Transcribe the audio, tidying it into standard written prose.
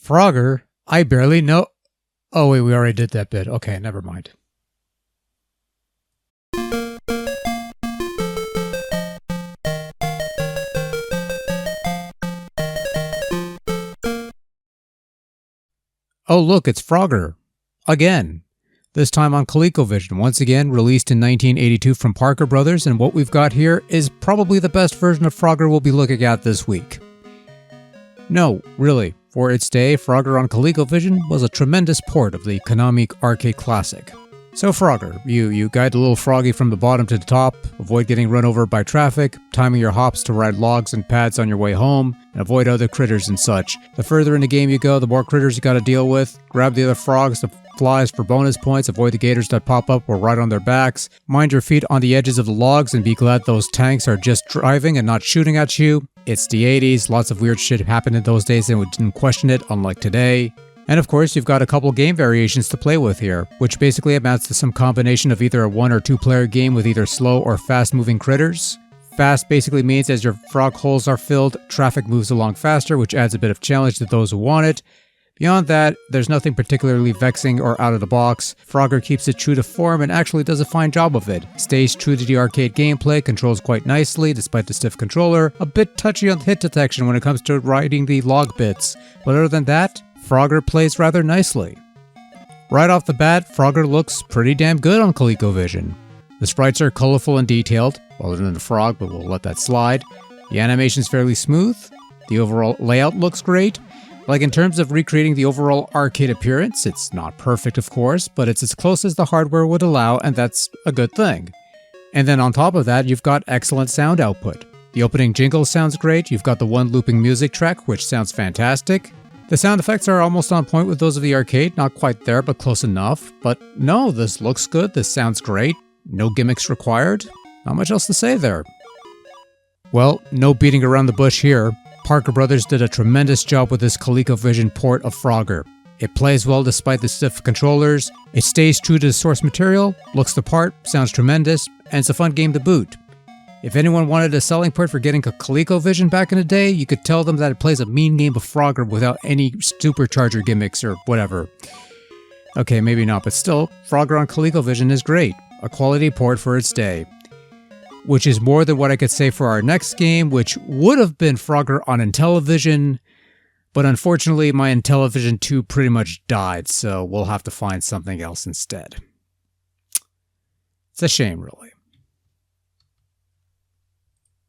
Frogger? I barely know. Oh, wait, we already did that bit. Okay, never mind. Oh, look, it's Frogger. Again. This time on Colecovision, once again released in 1982 from Parker Brothers, and what we've got here is probably the best version of Frogger we'll be looking at this week. No, really, for its day, Frogger on Colecovision was a tremendous port of the Konami arcade classic. So Frogger, you guide the little froggy from the bottom to the top, avoid getting run over by traffic, timing your hops to ride logs and pads on your way home, and avoid other critters and such. The further in the game you go, the more critters you gotta deal with. Grab the other frogs, the flies for bonus points, avoid the gators that pop up or ride on their backs. Mind your feet on the edges of the logs and be glad those tanks are just driving and not shooting at you. It's the 80s, lots of weird shit happened in those days and we didn't question it, unlike today. And of course, you've got a couple game variations to play with here, which basically amounts to some combination of either a 1 or 2 player game with either slow or fast moving critters. Fast basically means as your frog holes are filled, traffic moves along faster, which adds a bit of challenge to those who want it. Beyond that, there's nothing particularly vexing or out of the box. Frogger keeps it true to form and actually does a fine job of it. Stays true to the arcade gameplay, controls quite nicely despite the stiff controller, a bit touchy on hit detection when it comes to riding the log bits. But other than that, Frogger plays rather nicely. Right off the bat, Frogger looks pretty damn good on Colecovision. The sprites are colorful and detailed, other than the frog, but we'll let that slide. The animation's fairly smooth. The overall layout looks great. Like in terms of recreating the overall arcade appearance, it's not perfect of course, but it's as close as the hardware would allow, and that's a good thing. And then on top of that, you've got excellent sound output. The opening jingle sounds great, you've got the one looping music track, which sounds fantastic. The sound effects are almost on point with those of the arcade, not quite there, but close enough. But no, this looks good, this sounds great, no gimmicks required. Not much else to say there. Well, no beating around the bush here. Parker Brothers did a tremendous job with this Colecovision port of Frogger. It plays well despite the stiff controllers, it stays true to the source material, looks the part, sounds tremendous, and it's a fun game to boot. If anyone wanted a selling point for getting a Colecovision back in the day, you could tell them that it plays a mean game of Frogger without any supercharger gimmicks or whatever. Okay, maybe not, but still, Frogger on Colecovision is great. A quality port for its day. Which is more than what I could say for our next game, which would have been Frogger on Intellivision, but unfortunately my Intellivision 2 pretty much died, so we'll have to find something else instead. It's a shame, really.